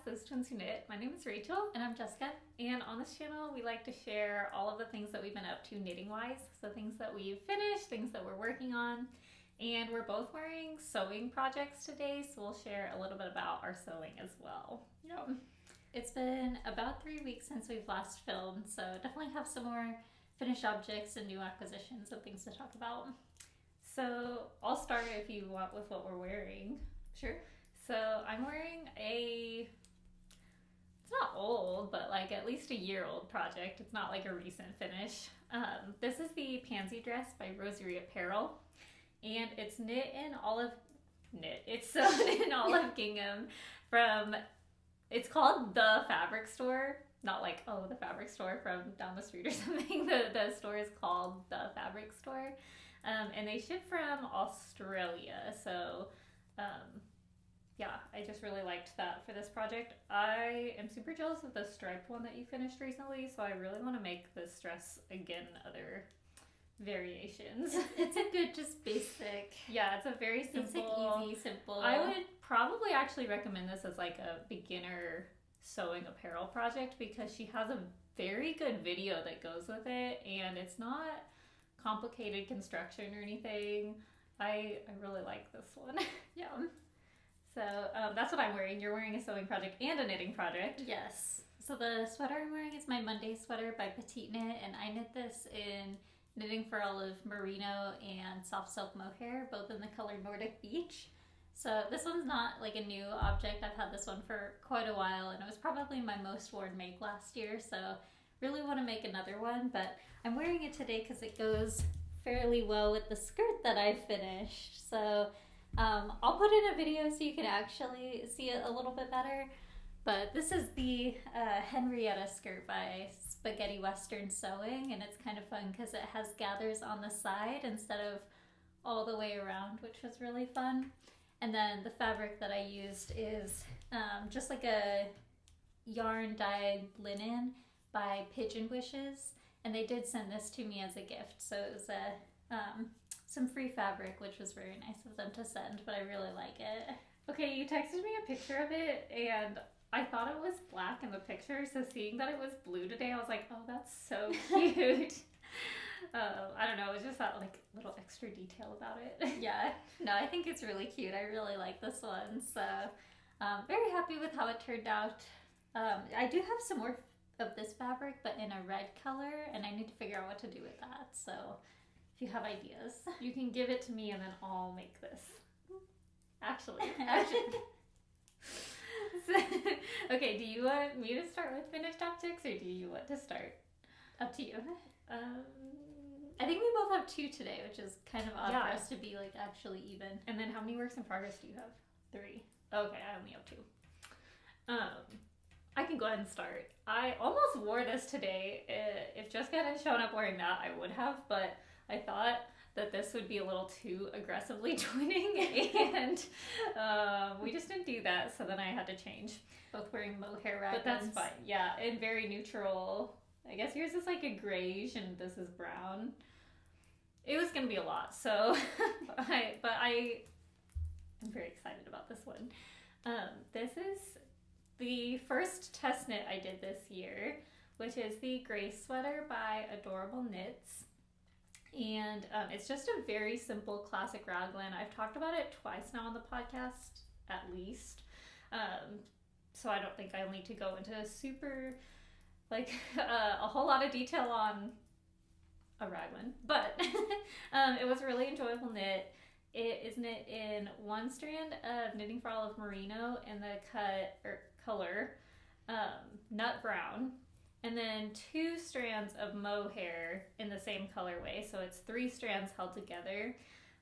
Those Twins Who Knit. My name is Rachel. And I'm Jessica. And on this channel, we like to share all of the things that we've been up to knitting-wise. So things that we've finished, things that we're working on. And we're both wearing sewing projects today, so we'll share a little bit about our sewing as well. Yep. It's been about 3 weeks since we've last filmed, so definitely have some more finished objects and new acquisitions and things to talk about. So I'll start if you want with what we're wearing. Sure. So I'm wearing it's not old, but like at least a year old project. It's not like a recent finish. This is the Pansy dress by Rosery Apparel, and it's it's sewn in olive gingham from, it's called The Fabric Store, not like, oh, the fabric store from down the street or something. The store is called The Fabric Store, and they ship from Australia. So yeah, I just really liked that for this project. I am super jealous of the striped one that you finished recently, so I really want to make this dress again in other variations. It's a good, just basic. Yeah, it's a very simple, easy, simple. I would probably actually recommend this as like a beginner sewing apparel project because she has a very good video that goes with it, and it's not complicated construction or anything. I really like this one. Yeah. So that's what I'm wearing. You're wearing a sewing project and a knitting project. Yes. So the sweater I'm wearing is my Monday sweater by Petiteknit, and I knit this in knitting for olive merino and soft silk mohair, both in the color Nordic beach. So this one's not like a new object. I've had this one for quite a while, and it was probably my most worn make last year, so really want to make another one, but I'm wearing it today because it goes fairly well with the skirt that I finished. So I'll put in a video so you can actually see it a little bit better. But this is the Henrietta skirt by Spaghetti Western Sewing, and it's kind of fun because it has gathers on the side instead of all the way around, which was really fun. And then the fabric that I used is just like a yarn dyed linen by Pigeon Wishes, and they did send this to me as a gift, so it was some free fabric, which was very nice of them to send, but I really like it. Okay, you texted me a picture of it, and I thought it was black in the picture, so seeing that it was blue today, I was like, oh, that's so cute. I don't know, it was just that like little extra detail about it. Yeah, no, I think it's really cute. I really like this one, so very happy with how it turned out. I do have some more of this fabric, but in a red color, and I need to figure out what to do with that, so if you have ideas, you can give it to me and then I'll make this. Actually. Okay, do you want me to start with finished objects, or do you want to start? Up to you. I think we both have 2 today, which is kind of odd for us to be like actually even. And then how many works in progress do you have? 3. Okay, I only have 2. I can go ahead and start. I almost wore this today. If Jessica hadn't shown up wearing that, I would have, but I thought that this would be a little too aggressively twinning, and we just didn't do that, so then I had to change. Both wearing mohair raglans. But that's fine, yeah, and very neutral. I guess yours is like a grayish, and this is brown. It was gonna be a lot, so I'm very excited about this one. This is the first test knit I did this year, which is the gray sweater by Adorable Knits. And it's just a very simple classic raglan. I've talked about it twice now on the podcast, at least. So I don't think I'll need to go into super, like, a whole lot of detail on a raglan. But it was a really enjoyable knit. It is knit in 1 strand of Knitting for Olive Merino in the color Nut Brown, and then 2 strands of Mohair in the same colorway, so it's 3 strands held together,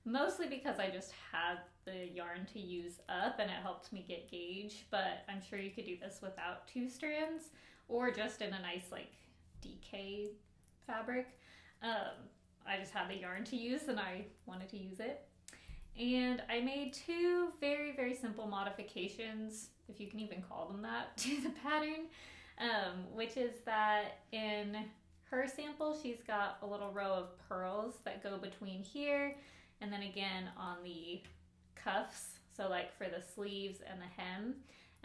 mostly because I just had the yarn to use up and it helped me get gauge, but I'm sure you could do this without 2 strands or just in a nice like DK fabric. I just had the yarn to use and I wanted to use it. And I made 2 very, very simple modifications, if you can even call them that, to the pattern, which is that in her sample, she's got a little row of pearls that go between here and then again on the cuffs, so like for the sleeves and the hem.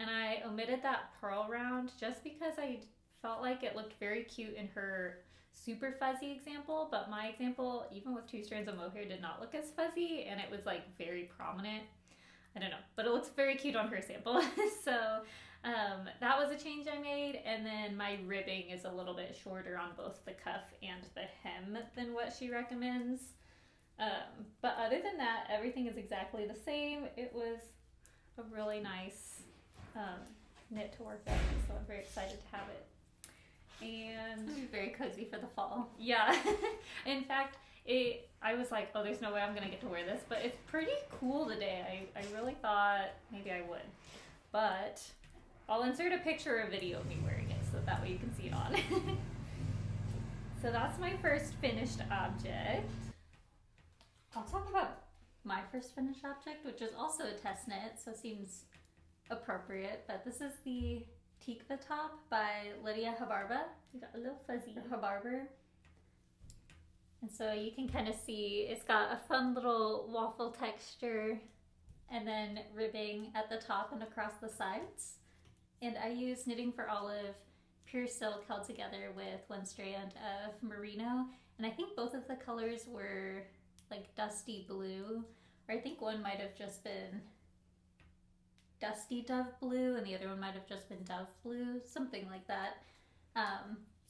and I omitted that pearl round just because I felt like it looked very cute in her super fuzzy example, but my example, even with 2 strands of mohair, did not look as fuzzy, and it was like very prominent. I don't know, but it looks very cute on her sample. So that was a change I made, and then my ribbing is a little bit shorter on both the cuff and the hem than what she recommends. But other than that, everything is exactly the same. It was a really nice knit to work with, so I'm very excited to have it. And It's very cozy for the fall. yeah, in fact, I was like, oh, there's no way I'm gonna get to wear this, but it's pretty cool today. I really thought maybe I would, but I'll insert a picture or video of me wearing it so that way you can see it on. So that's my first finished object. I'll talk about my first finished object, which is also a test knit, so seems appropriate, but this is the Tykva top by Lydia Habarber. You got a little fuzzy. Habarber. And so you can kind of see it's got a fun little waffle texture and then ribbing at the top and across the sides. And I use Knitting for Olive pure silk held together with 1 strand of merino. And I think both of the colors were like dusty blue, or I think one might have just been dusty dove blue and the other one might have just been dove blue, something like that.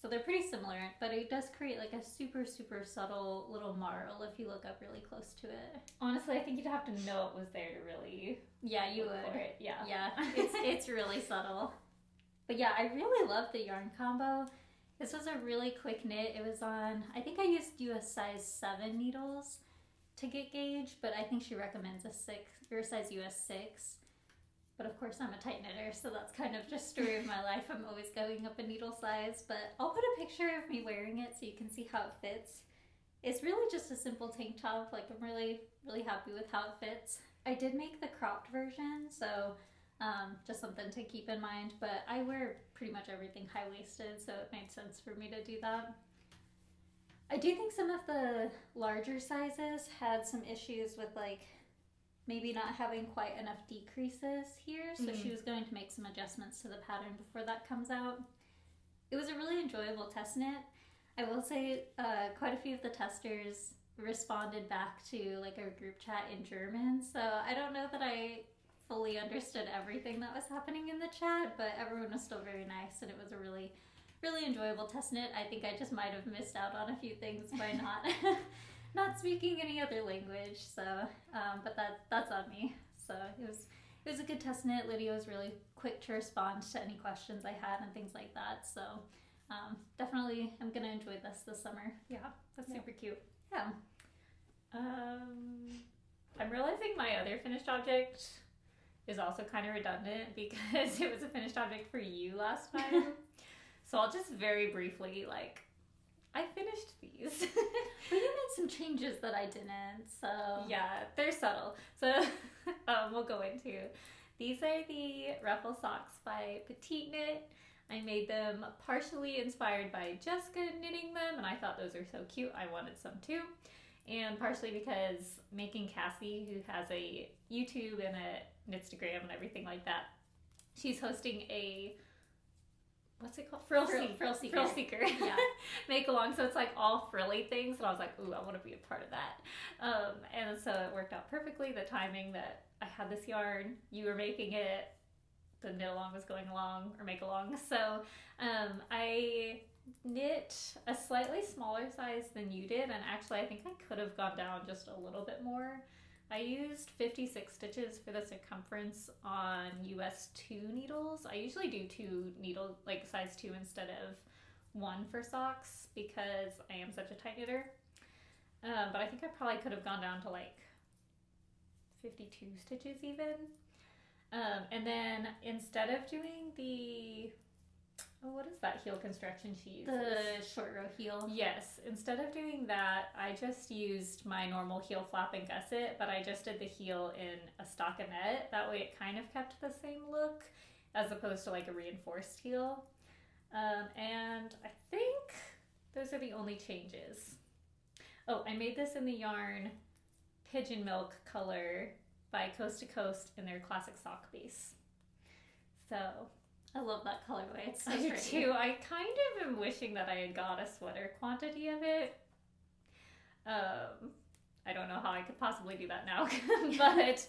So they're pretty similar, but it does create like a super, super subtle little marl if you look up really close to it. Honestly, I think you'd have to know it was there to really. Yeah, you look would. for it. Yeah. Yeah, it's really subtle. But yeah, I really love the yarn combo. This was a really quick knit. It was on, I think I used US size 7 needles to get gauge, but I think she recommends a 6 or size US 6. But of course I'm a tight knitter, so that's kind of just story of my life. I'm always going up a needle size, but I'll put a picture of me wearing it so you can see how it fits. It's really just a simple tank top. Like, I'm really, really happy with how it fits. I did make the cropped version, so just something to keep in mind, but I wear pretty much everything high-waisted, so it made sense for me to do that. I do think some of the larger sizes had some issues with like maybe not having quite enough decreases here, so she was going to make some adjustments to the pattern before that comes out. It was a really enjoyable test knit. I will say quite a few of the testers responded back to like our group chat in German, so I don't know that I fully understood everything that was happening in the chat, but everyone was still very nice and it was a really, really enjoyable test knit. I think I just might have missed out on a few things by not speaking any other language, so but that's on me. So it was a good test knit. Lydia was really quick to respond to any questions I had and things like that, so definitely I'm gonna enjoy this summer. Yeah, that's super cute. Yeah. I'm realizing my other finished object is also kind of redundant because it was a finished object for you last time. So I'll just very briefly, like, I finished these. But you made some changes that I didn't, so... Yeah, they're subtle. So we'll go into. These are the Ruffle socks by Petiteknit. I made them partially inspired by Jessica knitting them, and I thought those are so cute. I wanted some too. And partially because making Cassie, who has a YouTube and an Instagram and everything like that, she's hosting a, what's it called? Frill Seeker. Yeah. Make along. So it's like all frilly things. And I was like, ooh, I want to be a part of that. And so it worked out perfectly. The timing that I had this yarn, you were making it, the knit along was going along, or make along. So I knit a slightly smaller size than you did, and actually I think I could have gone down just a little bit more. I used 56 stitches for the circumference on US 2 needles. I usually do 2 needles, like size 2 instead of 1 for socks because I am such a tight knitter. But I think I probably could have gone down to like 52 stitches even. And then instead of doing the, what is that heel construction she uses? The short row heel. Yes. Instead of doing that, I just used my normal heel flap and gusset, but I just did the heel in a stockinette. That way it kind of kept the same look as opposed to like a reinforced heel. And I think those are the only changes. Oh, I made this in the yarn Pigeon Milk color by Coast to Coast in their classic sock base. So I love that colorway. It's so I do pretty. too. I kind of am wishing that I had got a sweater quantity of it. I don't know how I could possibly do that now, but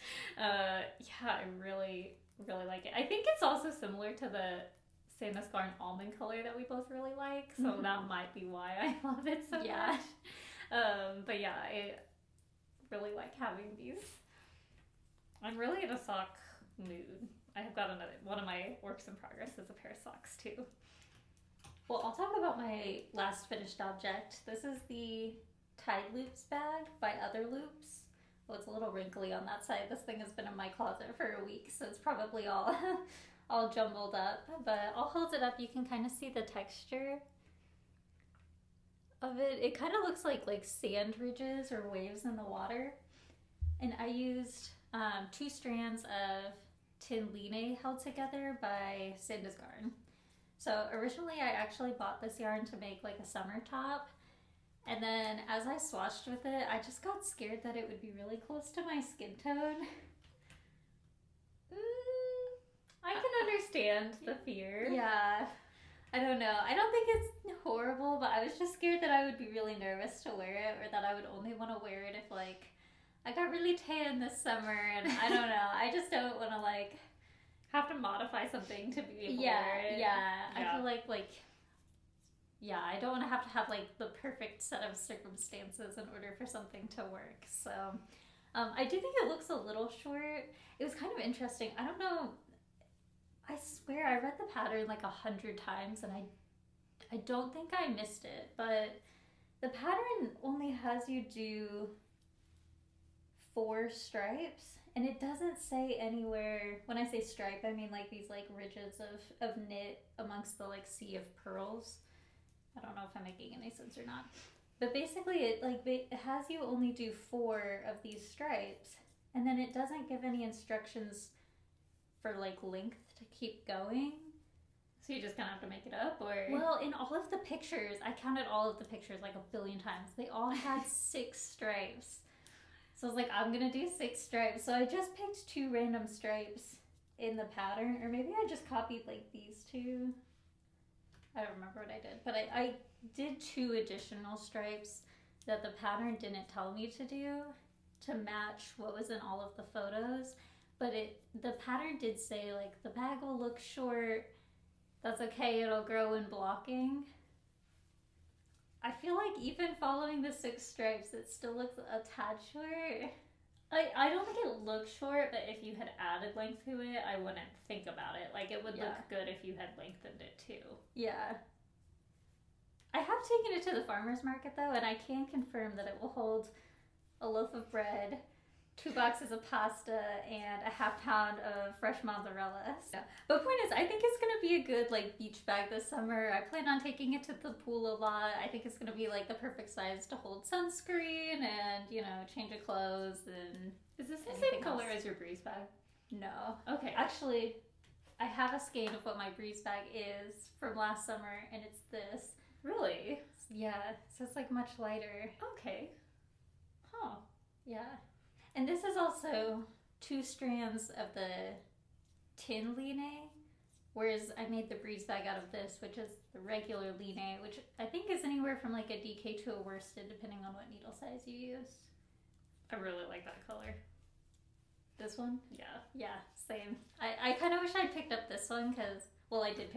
yeah, I really, really like it. I think it's also similar to the Sandnes Garn almond color that we both really like, so that might be why I love it so much. But yeah, I really like having these. I'm really in a sock mood. I have got one of my works in progress is a pair of socks too. Well, I'll talk about my last finished object. This is the Tide Loops bag by Other Loops. Well, it's a little wrinkly on that side. This thing has been in my closet for a week, so it's probably all jumbled up. But I'll hold it up. You can kind of see the texture of it. It kind of looks like sand ridges or waves in the water. And I used 2 strands of Tynn Line held together by Sandnes Garn. So originally I actually bought this yarn to make like a summer top. And then as I swatched with it, I just got scared that it would be really close to my skin tone. I can understand the fear. Yeah. I don't know. I don't think it's horrible, but I was just scared that I would be really nervous to wear it, or that I would only want to wear it if I got really tan this summer, and I don't know. I just don't want to have to modify something to be able to wear it. Yeah. I feel I don't want to have the perfect set of circumstances in order for something to work. So I do think it looks a little short. It was kind of interesting. I don't know. I swear I read the pattern 100 times and I don't think I missed it, but the pattern only has you do 4 stripes, and it doesn't say anywhere. When I say stripe, I mean these ridges of knit amongst the sea of pearls. I don't know if I'm making any sense or not, but basically it has you only do 4 of these stripes, and then it doesn't give any instructions for length to keep going. So you just kind of have to make it up, or? Well, in all of the pictures, I counted all of the pictures a billion times. They all had 6 stripes. So I was I'm gonna do 6 stripes. So I just picked 2 random stripes in the pattern, or maybe I just copied these 2. I don't remember what I did, but I did 2 additional stripes that the pattern didn't tell me to do to match what was in all of the photos. But the pattern did say the bag will look short. That's okay, it'll grow in blocking. I feel even following the 6 stripes, it still looks a tad short. I don't think it looks short, but if you had added length to it, I wouldn't think about it. It would look good if you had lengthened it too. Yeah. I have taken it to the farmer's market though, and I can confirm that it will hold a loaf of bread, 2 boxes of pasta, and a ½ pound of fresh mozzarella. So, but point is, I think it's going to be a good beach bag this summer. I plan on taking it to the pool a lot. I think it's going to be the perfect size to hold sunscreen and, change of clothes and Is this the same color as your breeze bag? No. Okay. Actually, I have a skein of what my breeze bag is from last summer, and it's this. Really? Yeah. So it's much lighter. Okay. Huh. Yeah. And this is also 2 strands of the Tynn Line, whereas I made the breeze bag out of this, which is the regular Line, which I think is anywhere from a DK to a worsted, depending on what needle size you use. I really like that color. This one? Yeah. Yeah, same. I kind of wish I'd picked up this one because, well, I did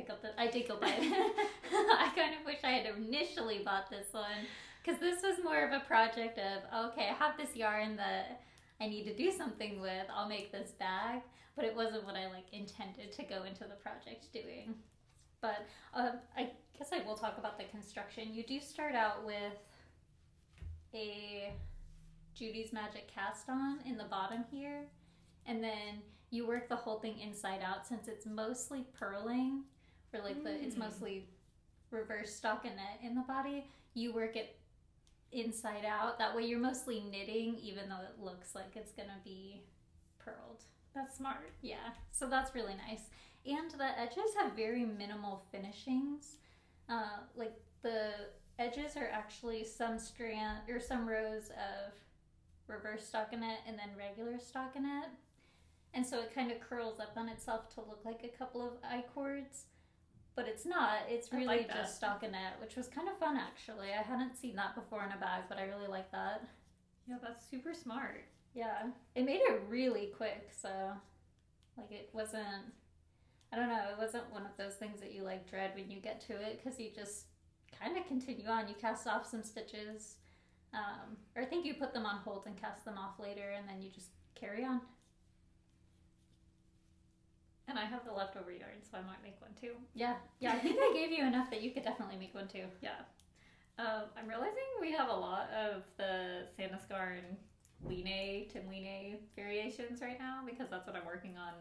go buy it. I kind of wish I had initially bought this one because this was more of a project of, okay, I have this yarn that I need to do something with, I'll make this bag, but it wasn't what I intended to go into the project doing. But I guess I will talk about the construction. You do start out with a Judy's Magic cast on in the bottom here, and then you work the whole thing inside out since it's mostly purling, or it's mostly reverse stockinette in the body. You work it inside out. That way you're mostly knitting, even though it looks like it's gonna be purled. That's smart. Yeah, so that's really nice. And the edges have very minimal finishings. The edges are actually some rows of reverse stockinette and then regular stockinette. and so it kind of curls up on itself to look like a couple of I-cords. But it's not. It's really like just stockinette, which was kind of fun, actually. I hadn't seen that before in a bag, but I really like that. Yeah, that's super smart. Yeah. It made it really quick, so, like, it wasn't, I don't know, it wasn't one of those things that you, like, dread when you get to it, because you just kind of continue on. You cast off some stitches, or I think you put them on hold and cast them off later, and then you just carry on. And I have the leftover yarn, so I might make one too. Yeah, I think I gave you enough that you could definitely make one too. Yeah. I'm realizing we have a lot of the Sandnes Garn Tynn Line variations right now, because that's what I'm working on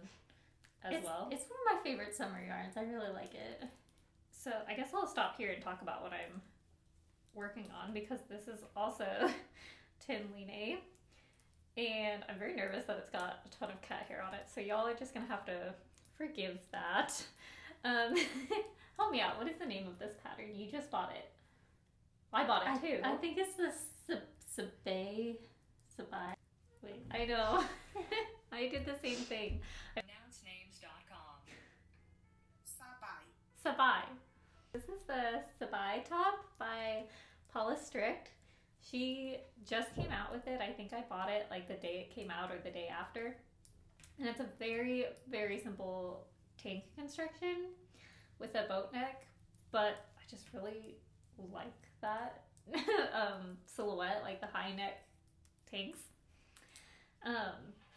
as well. It's one of my favorite summer yarns. I really like it. So I guess I'll stop here and talk about what I'm working on, because this is also Tynn Line. And I'm very nervous that it's got a ton of cat hair on it, so y'all are just gonna have to forgive that. Help me out. What is the name of this pattern? You just bought it. I bought it too. I think it's the Sabai. Wait, I know. I did the same thing. AnnounceNames.com. Sabai. This is the Sabai top by Paula Strict. She just came out with it. I think I bought it like the day it came out or the day after. And it's a very, very simple tank construction with a boat neck, but I just really like that silhouette, like the high neck tanks.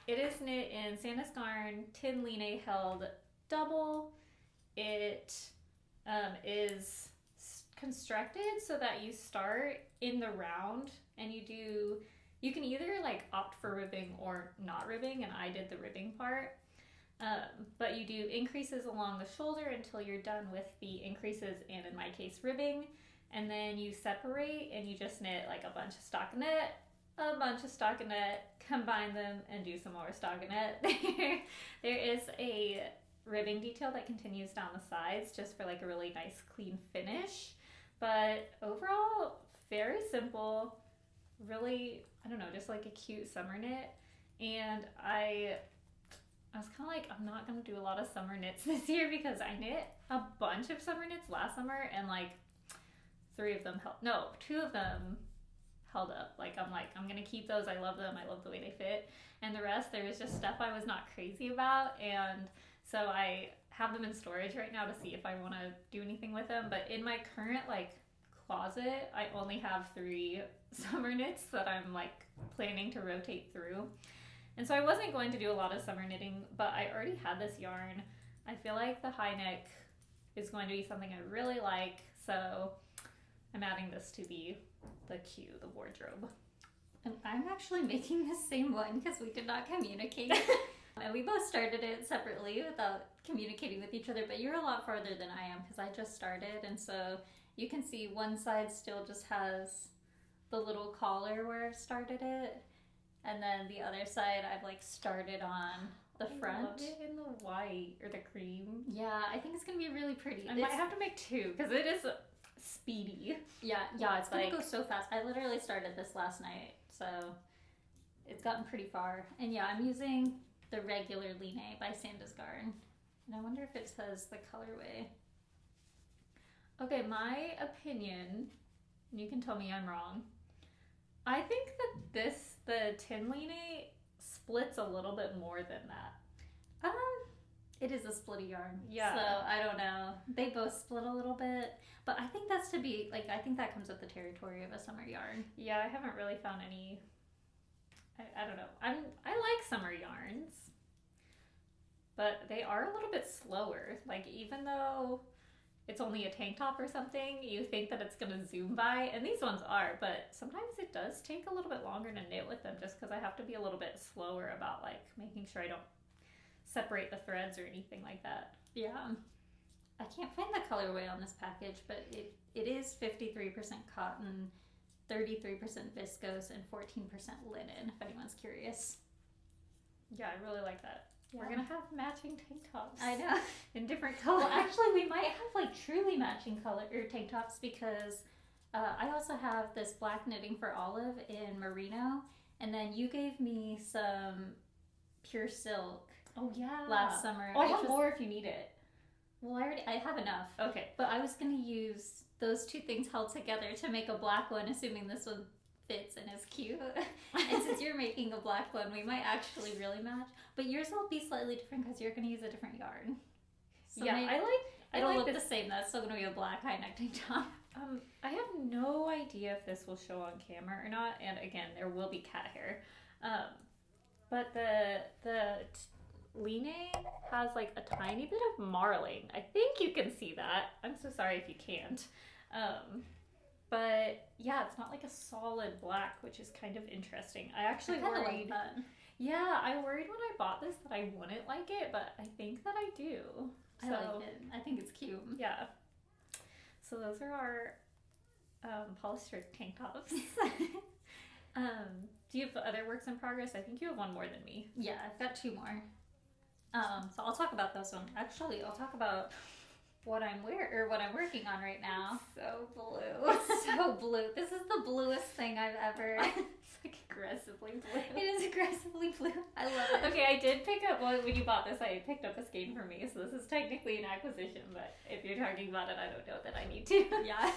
It is knit in Sandnes Garn Tynn Line held double. It is constructed so that you start in the round and you can either like opt for ribbing or not ribbing, and I did the ribbing part. But you do increases along the shoulder until you're done with the increases and, in my case, ribbing, and then you separate and you just knit like a bunch of stockinette, combine them and do some more stockinette. There is a ribbing detail that continues down the sides just for like a really nice clean finish, but overall very simple, really, I don't know, just like a cute summer knit. And I was kind of like, I'm not going to do a lot of summer knits this year, because I knit a bunch of summer knits last summer and like 2 of them held up. Like, I'm going to keep those. I love them. I love the way they fit. And the rest, there was just stuff I was not crazy about. And so I have them in storage right now to see if I want to do anything with them. But in my current like closet, I only have 3 summer knits that I'm like planning to rotate through. And so I wasn't going to do a lot of summer knitting, but I already had this yarn. I feel like the high neck is going to be something I really like, so I'm adding this to the queue, the wardrobe. And I'm actually making the same one because we did not communicate. And we both started it separately without communicating with each other, but you're a lot farther than I am because I just started, and so you can see one side still just has the little collar where I've started it, and then the other side I've like started on the front. I love it in the white or the cream. Yeah, I think it's gonna be really pretty. I might have to make 2 because it is speedy. Yeah, it's gonna go so fast. I literally started this last night, so it's gotten pretty far. And yeah, I'm using the regular Line by Sandnes Garn, and I wonder if it says the colorway. Okay, my opinion, and you can tell me I'm wrong, I think that the Tynn Line splits a little bit more than that. It is a splitty yarn. Yeah. So I don't know. They both split a little bit, but I think that's to be, like, I think that comes with the territory of a summer yarn. Yeah, I haven't really found any, I don't know. I like summer yarns, but they are a little bit slower. Like, even though it's only a tank top or something, you think that it's going to zoom by, and these ones are, but sometimes it does take a little bit longer to knit with them just because I have to be a little bit slower about like making sure I don't separate the threads or anything like that. Yeah. I can't find the colorway on this package, but it is 53% cotton, 33% viscose, and 14% linen, if anyone's curious. Yeah, I really like that. Yeah. We're going to have matching tank tops. I know. In different colors. Well, actually, we might have like truly matching color or tank tops because I also have this black knitting for Olive in merino, and then you gave me some pure silk Oh yeah. last summer. Oh, I have more if you need it. Well, I have enough. Okay. But I was going to use those two things held together to make a black one, assuming this one fits and is cute. And since you're making a black one, we might actually really match. But yours will be slightly different because you're going to use a different yarn. So yeah, it'll like look this. The same. That's still going to be a black high neck tank top. I have no idea if this will show on camera or not. And again, there will be cat hair. But the Line has like a tiny bit of marling. I think you can see that. I'm so sorry if you can't. But yeah, it's not like a solid black, which is kind of interesting. I actually worried. Like that. Yeah, I worried when I bought this that I wouldn't like it, but I think that I do. I like it. I think it's cute. Yeah. So those are our polyester tank tops. Do you have other works in progress? I think you have one more than me. Yeah, I've got two more. So I'll talk about those one. Actually, I'll talk about what I'm working on right now. So blue. It's so blue. This is the bluest thing I've ever. It's like aggressively blue. It is aggressively blue. I love it. Okay, I did pick up, when you bought this, I picked up a skein for me, so this is technically an acquisition, but if you're talking about it, I don't know that I need to. Yeah.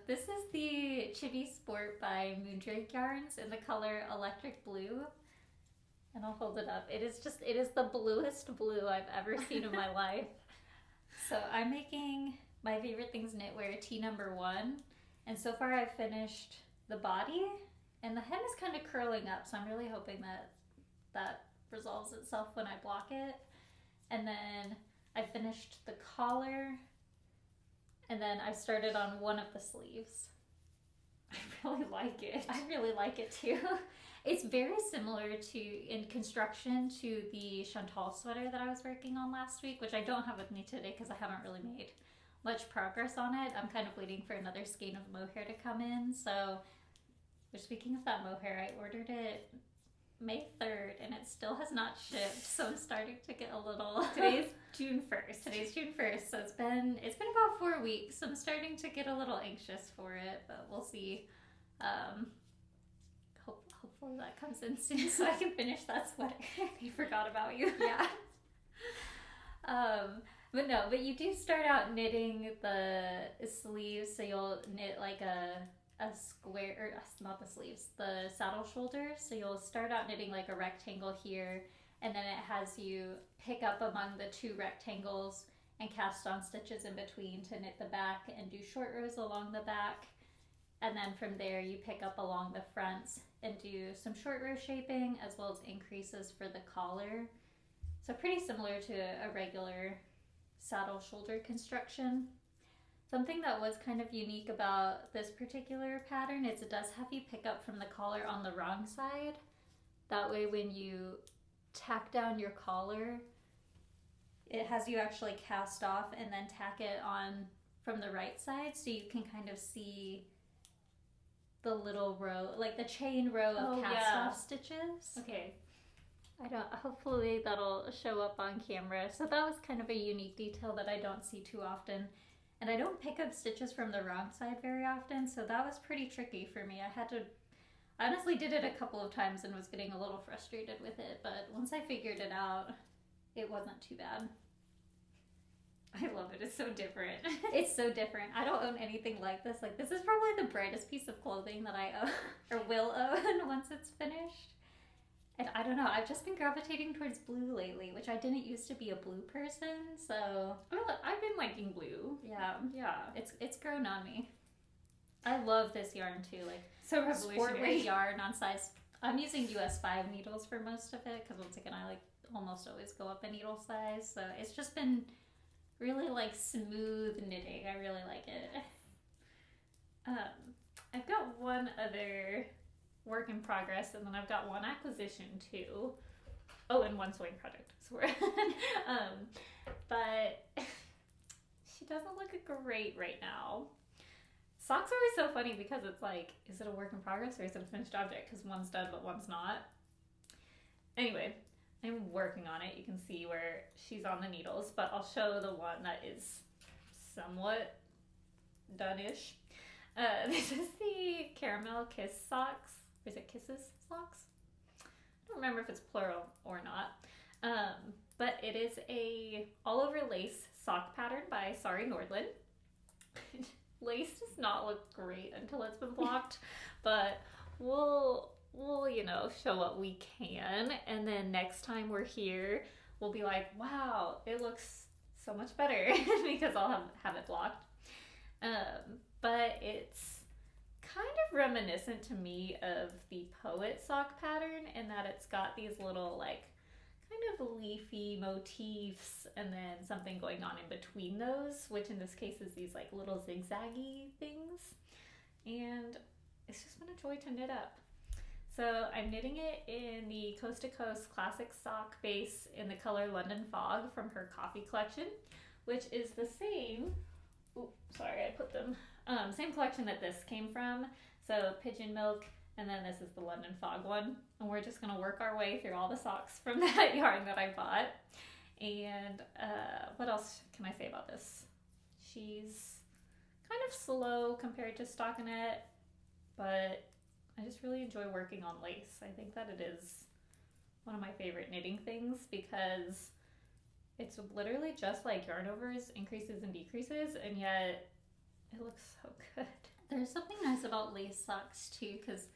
This is the Chibi Sport by Moondrake Yarns in the color Electric Blue. And I'll hold it up. It is the bluest blue I've ever seen in my life. So I'm making my favorite things knitwear T number 1. And so far I've finished the body and the hem is kind of curling up. So I'm really hoping that resolves itself when I block it. And then I finished the collar. And then I started on one of the sleeves. I really like it. I really like it too. It's very similar in construction to the Chantal sweater that I was working on last week, which I don't have with me today because I haven't really made much progress on it. I'm kind of waiting for another skein of mohair to come in. So, speaking of that mohair, I ordered it May 3rd and it still has not shipped. So I'm starting to get a little. Today's June 1st. Today's June 1st. So it's been about 4 weeks. So I'm starting to get a little anxious for it, but we'll see. Hopefully that comes in soon so I can finish that sweater. He forgot about you. Yeah. But you do start out knitting the sleeves, so you'll knit like a square, or not the sleeves, the saddle shoulders. So you'll start out knitting like a rectangle here, and then it has you pick up among the two rectangles and cast on stitches in between to knit the back and do short rows along the back. And then from there you pick up along the fronts and do some short row shaping as well as increases for the collar. So pretty similar to a regular saddle shoulder construction. Something that was kind of unique about this particular pattern is it does have you pick up from the collar on the wrong side. That way when you tack down your collar, it has you actually cast off and then tack it on from the right side so you can kind of see the little row, like the chain row of cast-off stitches. Okay. Hopefully that'll show up on camera. So that was kind of a unique detail that I don't see too often. And I don't pick up stitches from the wrong side very often, so that was pretty tricky for me. I honestly did it a couple of times and was getting a little frustrated with it, but once I figured it out, it wasn't too bad. I love it. It's so different. It's so different. I don't own anything like this. Like, this is probably the brightest piece of clothing that I own or will own once it's finished. And I don't know. I've just been gravitating towards blue lately, which I didn't used to be a blue person. So I've been liking blue. Yeah. Yeah. It's grown on me. I love this yarn too. Like, so revolutionary. Sport weight yarn on size. I'm using US 5 needles for most of it because once again, I almost always go up a needle size. So it's just been really smooth knitting. I really like it. I've got one other work in progress, and then I've got one acquisition too. Oh, and one sewing project. So but she doesn't look great right now. Socks are always so funny because it's like, is it a work in progress or is it a finished object? Because one's done but one's not. Anyway, I'm working on it. You can see where she's on the needles, but I'll show the one that is somewhat done-ish. This is the Caramel Kiss socks. Or is it Kisses socks? I don't remember if it's plural or not. it is a all over lace sock pattern by Sorry Nordland. Lace does not look great until it's been blocked, but we'll show what we can, and then next time we're here we'll be like, wow, it looks so much better because I'll have it blocked. But it's kind of reminiscent to me of the Poet sock pattern in that it's got these little like kind of leafy motifs and then something going on in between those, which in this case is these like little zigzaggy things, and it's just been a joy to knit up. So I'm knitting it in the Coast to Coast Classic Sock base in the color London Fog from her coffee collection, which is the same, same collection that this came from. So Pigeon Milk, and then this is the London Fog one. And we're just gonna work our way through all the socks from that yarn that I bought. And what else can I say about this? She's kind of slow compared to stockinette, but I just really enjoy working on lace. I think that it is one of my favorite knitting things because it's literally just like yarn overs, increases and decreases, and yet it looks so good. There's something nice about lace socks too, because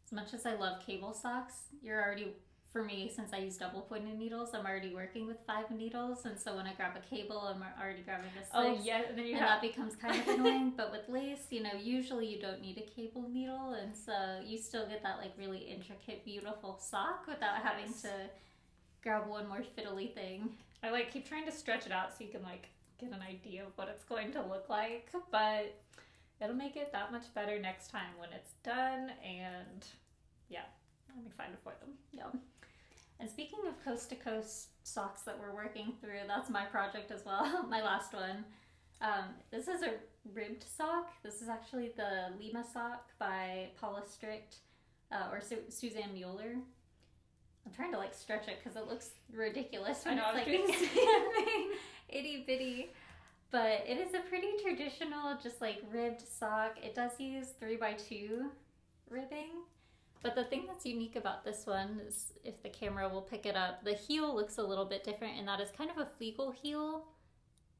as much as I love cable socks, you're already, for me, since I use double pointed needles, I'm already working with 5 needles, and so when I grab a cable, I'm already grabbing a 6. Oh yeah, and that becomes kind of annoying. But with lace, usually you don't need a cable needle, and so you still get that like really intricate, beautiful sock without having to grab one more fiddly thing. I like keep trying to stretch it out so you can like get an idea of what it's going to look like, but it'll make it that much better next time when it's done, and yeah, I'm excited for them. Yeah. And speaking of coast to coast socks that we're working through, that's my project as well. My last one. This is a ribbed sock. This is actually the Lima sock by Paula Strict or Susanne Muller. I'm trying to like stretch it because it looks ridiculous when it's like itty bitty. But it is a pretty traditional, just like ribbed sock. It does use 3x2 ribbing. But the thing that's unique about this one is, if the camera will pick it up, the heel looks a little bit different, and that is kind of a fleegle heel,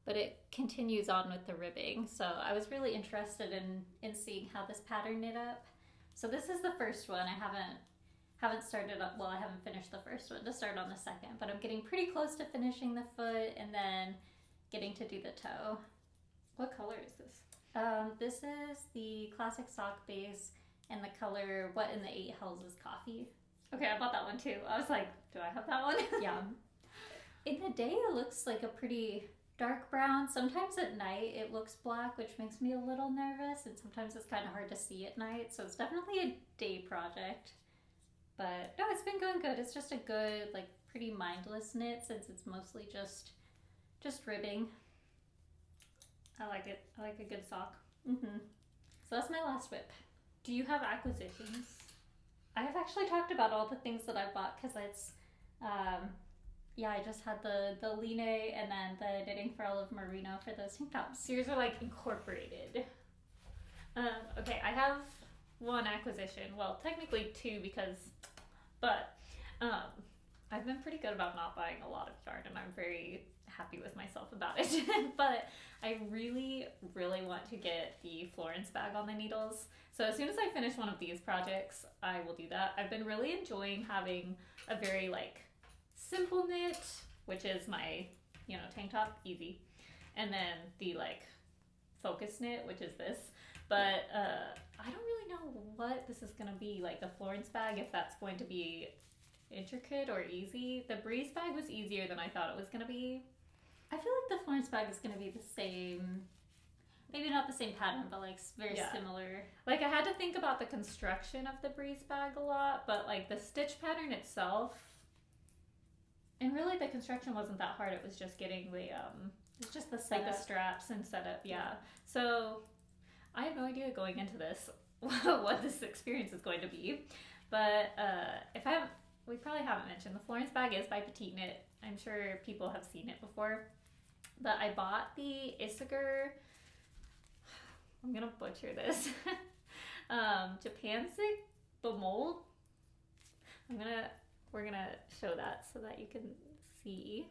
but it continues on with the ribbing. So I was really interested in seeing how this pattern knit up. So this is the first one. I haven't started up, well, I haven't finished the first one to start on the second, but I'm getting pretty close to finishing the foot and then getting to do the toe. What color is this? This is the classic sock base and the color What in the 8 Hells is Coffee. Okay, I bought that one too. I was like, do I have that one? Yeah. In the day, it looks like a pretty dark brown. Sometimes at night, it looks black, which makes me a little nervous, and sometimes it's kind of hard to see at night, so it's definitely a day project. But no, it's been going good. It's just a good, like, pretty mindless knit since it's mostly just ribbing. I like it. I like a good sock. Mm-hmm. So that's my last whip. Do you have acquisitions? I have actually talked about all the things that I bought because it's, I just had the Line and then the Knitting for All of Merino for those tank tops. So yours are like incorporated. Okay, I have one acquisition. Well, technically 2 but I've been pretty good about not buying a lot of yarn, and I'm very happy with myself about it. But I really, really want to get the Florence bag on the needles. So as soon as I finish one of these projects, I will do that. I've been really enjoying having a very like simple knit, which is my, tank top, easy. And then the like focus knit, which is this. But I don't really know what this is going to be, like the Florence bag, if that's going to be intricate or easy. The Breeze bag was easier than I thought it was going to be. I feel like the Florence bag is going to be the same, maybe not the same pattern, but like very similar. Like I had to think about the construction of the Breeze bag a lot, but like the stitch pattern itself, and really the construction wasn't that hard. It was just getting the it's just the setup. Like the straps and setup. Yeah. So I have no idea going into this what this experience is going to be, but we probably haven't mentioned the Florence bag is by Petiteknit. I'm sure people have seen it before, but I bought the Isager, I'm gonna butcher this, Japansik bemold. We're gonna show that so that you can see.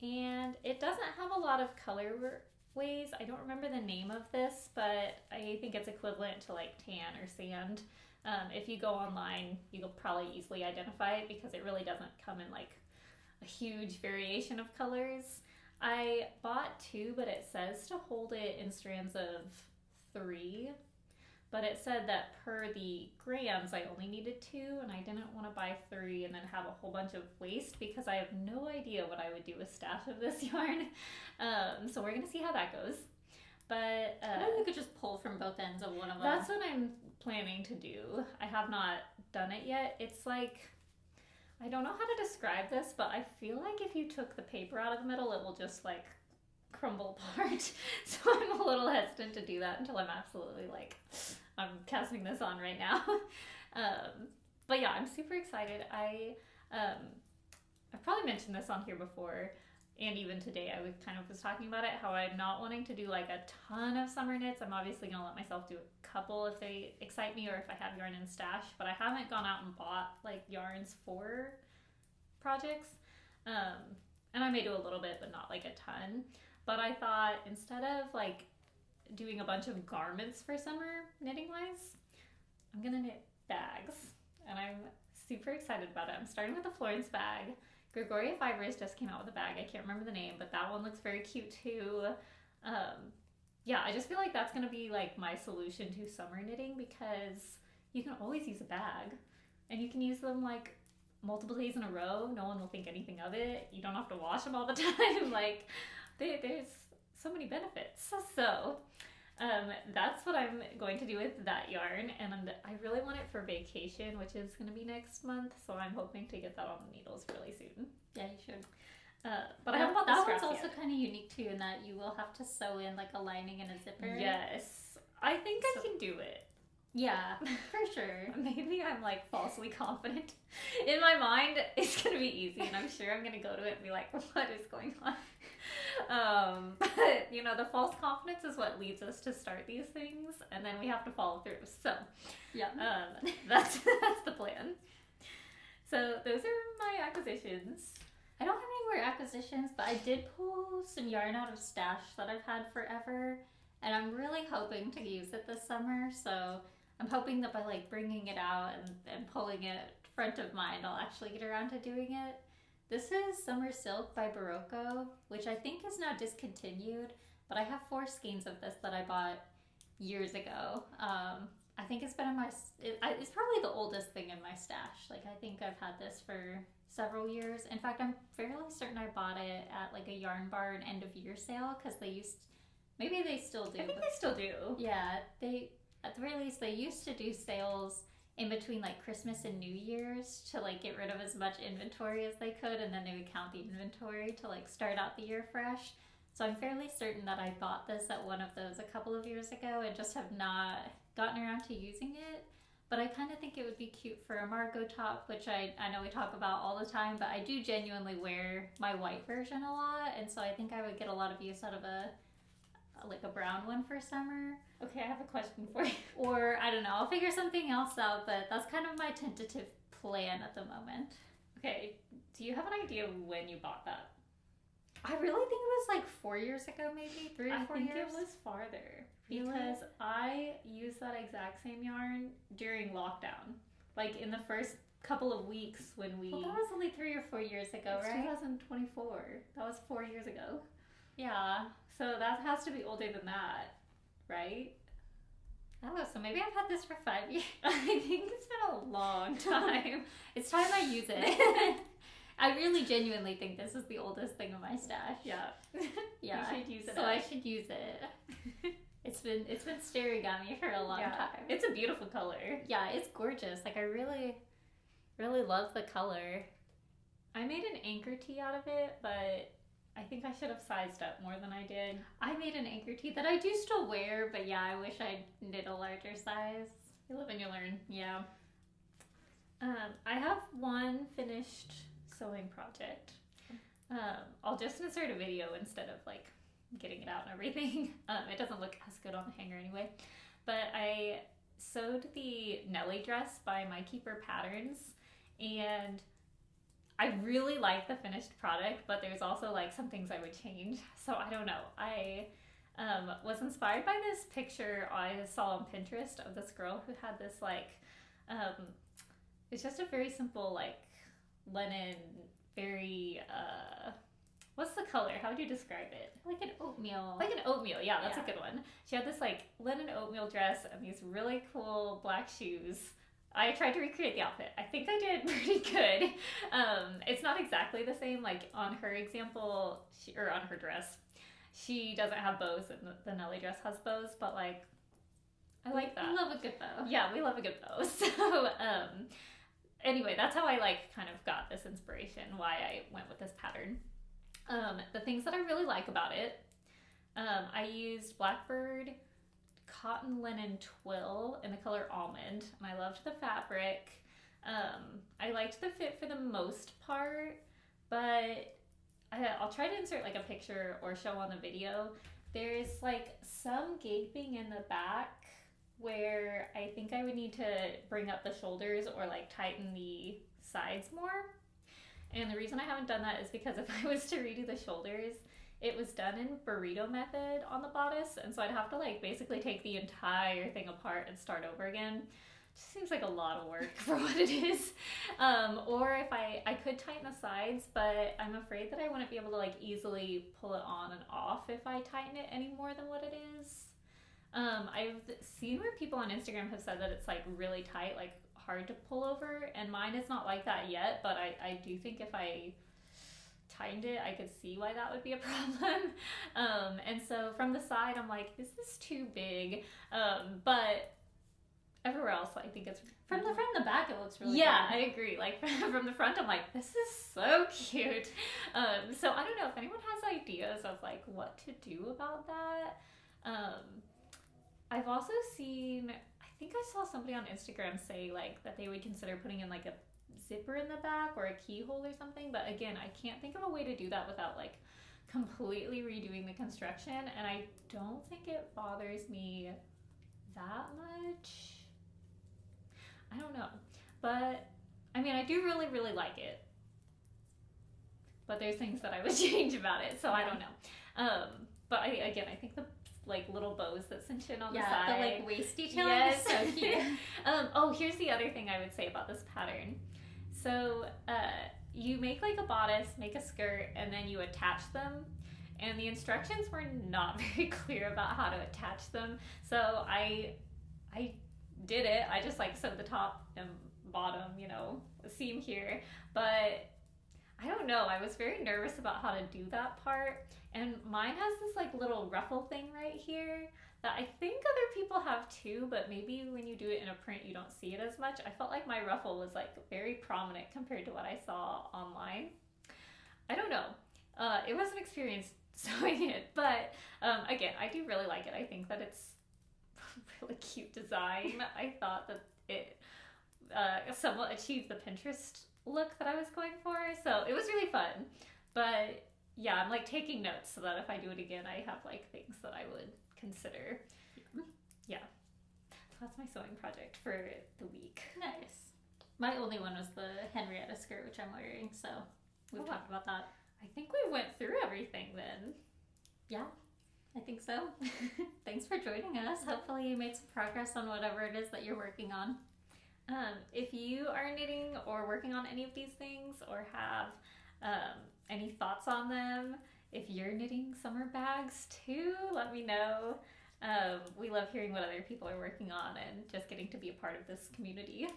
And it doesn't have a lot of colorways. I don't remember the name of this, but I think it's equivalent to like tan or sand. If you go online, you'll probably easily identify it because it really doesn't come in like a huge variation of colors. I bought 2, but it says to hold it in strands of 3. But it said that per the grams, I only needed 2, and I didn't want to buy 3 and then have a whole bunch of waste because I have no idea what I would do with stash of this yarn. So we're going to see how that goes. But you could just pull from both ends of one of them. That's what I'm planning to do. I have not done it yet. It's like, I don't know how to describe this, but I feel like if you took the paper out of the middle, it will just like crumble apart. So I'm a little hesitant to do that until I'm absolutely like, I'm casting this on right now. But yeah, I'm super excited. I've probably mentioned this on here before, and even today I was talking about it, how I'm not wanting to do like a ton of summer knits. I'm obviously going to let myself do a couple if they excite me or if I have yarn in stash, but I haven't gone out and bought like yarns for projects. And I may do a little bit, but not like a ton. But I thought instead of like doing a bunch of garments for summer knitting wise, I'm going to knit bags, and I'm super excited about it. I'm starting with the Florence bag. Gregoria Fibers just came out with a bag. I can't remember the name, but that one looks very cute too. Yeah, I just feel like that's going to be like my solution to summer knitting because you can always use a bag and you can use them like multiple days in a row. No one will think anything of it. You don't have to wash them all the time. Like there's so many benefits. So that's what I'm going to do with that yarn, and I really want it for vacation, which is going to be next month, so I'm hoping to get that on the needles really soon. Yeah, you should. But I haven't bought the scraps yet. That one's also kind of unique too in that you will have to sew in like a lining and a zipper. Yes, I think I can do it. Yeah, for sure. Maybe I'm like falsely confident. In my mind, it's going to be easy, and I'm sure I'm going to go to it and be like, what is going on? But you know, the false confidence is what leads us to start these things, and then we have to follow through. So yeah, that's the plan. So those are my acquisitions. I don't have any more acquisitions, but I did pull some yarn out of stash that I've had forever, and I'm really hoping to use it this summer. So I'm hoping that by like bringing it out and pulling it front of mind, I'll actually get around to doing it. This is Summer Silk by Barocco, which I think is now discontinued, but I have 4 skeins of this that I bought years ago. I think it's been in it's probably the oldest thing in my stash. Like I think I've had this for several years. In fact, I'm fairly certain I bought it at like a Yarn Barn end of year sale because maybe they still do. I think they still do. Yeah, at the very least they used to do sales in between like Christmas and New Year's to like get rid of as much inventory as they could, and then they would count the inventory to like start out the year fresh. So I'm fairly certain that I bought this at one of those a couple of years ago and just have not gotten around to using it. But I kind of think it would be cute for a Margot top, which I know we talk about all the time, but I do genuinely wear my white version a lot, and so I think I would get a lot of use out of a brown one for summer. Okay, I have a question for you. Or, I don't know, I'll figure something else out, but that's kind of my tentative plan at the moment. Okay, do you have an idea of when you bought that? I really think it was like 4 years ago, maybe 3 or 4 years. I think it was farther. Because I used that exact same yarn during lockdown. Like in the first couple of weeks when we... Well, that was only 3 or 4 years ago, right? 2024. That was 4 years ago. Yeah. So that has to be older than that, right? Oh, so maybe I've had this for 5 years. I think it's been a long time. It's time I use it. I really genuinely think this is the oldest thing in my stash. Yeah. Yeah. You should use it. So I should use it. It's been staring at me for a long time. It's a beautiful color. Yeah, it's gorgeous. Like I really, really love the color. I made an anchor tee out of it, but I think I should have sized up more than I did. I made an anchor tee that I do still wear, but yeah, I wish I knit a larger size. You live and you learn. Yeah. I have one finished sewing project. I'll just insert a video instead of like getting it out and everything. It doesn't look as good on the hanger anyway. But I sewed the Nelly dress by My Keeper Patterns, and I really like the finished product, but there's also like some things I would change. So I don't know. I was inspired by this picture I saw on Pinterest of this girl who had this like, it's just a very simple like linen, very, what's the color? How would you describe it? Like an oatmeal. Like an oatmeal, yeah, that's Yeah. a good one. She had this like linen oatmeal dress and these really cool black shoes. I tried to recreate the outfit. I think I did pretty good. It's not exactly the same. Like on her example, or on her dress, she doesn't have bows, and the Nelly dress has bows. But like, I like that. We love a good bow. Yeah, we love a good bow. So anyway, that's how I like kind of got this inspiration. Why I went with this pattern. The things that I really like about it, I used Blackbird cotton linen twill in the color almond, and I loved the fabric. I liked the fit for the most part, but I'll try to insert like a picture or show on the video. There's like some gaping in the back where I think I would need to bring up the shoulders or like tighten the sides more. And the reason I haven't done that is because if I was to redo the shoulders, it was done in burrito method on the bodice, and so I'd have to like basically take the entire thing apart and start over again. Just seems like a lot of work for what it is. Or if I could tighten the sides, but I'm afraid that I wouldn't be able to like easily pull it on and off if I tighten it any more than what it is. I've seen where people on Instagram have said that it's like really tight, like hard to pull over, and mine is not like that yet, but I do think if I tightened it, I could see why that would be a problem. And so from the side, I'm like, is this too big? But everywhere else, I think it's From the front and the back, it looks really yeah, good. I agree. Like from the front, I'm like, this is so cute. So I don't know if anyone has ideas of like what to do about that. I've also seen, I think I saw somebody on Instagram say like that they would consider putting in like a zipper in the back or a keyhole or something, but again, I can't think of a way to do that without like completely redoing the construction, and I don't think it bothers me that much. I don't know, but I mean, I do really, really like it, but there's things that I would change about it, so I don't know. But I think the like little bows that cinch in on the side, the like waist detailing yes, is so cute. Oh, here's the other thing I would say about this pattern. So you make like a bodice, make a skirt, and then you attach them. And the instructions were not very clear about how to attach them. So I did it. I just like sewed the top and bottom, you know, seam here. But I don't know. I was very nervous about how to do that part. And mine has this like little ruffle thing right here that I think other people have too, but maybe when you do it in a print, you don't see it as much. I felt like my ruffle was like very prominent compared to what I saw online. I don't know. It was an experience sewing it, but again, I do really like it. I think that it's a really cute design. I thought that it somewhat achieved the Pinterest look that I was going for, so it was really fun. But yeah, I'm like taking notes so that if I do it again, I have like things that I would consider. Yeah. So that's my sewing project for the week. Nice. My only one was the Henrietta skirt, which I'm wearing, so we've talked about that. I think we went through everything then. Yeah, I think so. Thanks for joining us. Hopefully you made some progress on whatever it is that you're working on. If you are knitting or working on any of these things or have any thoughts on them, if you're knitting summer bags too, let me know. We love hearing what other people are working on and just getting to be a part of this community.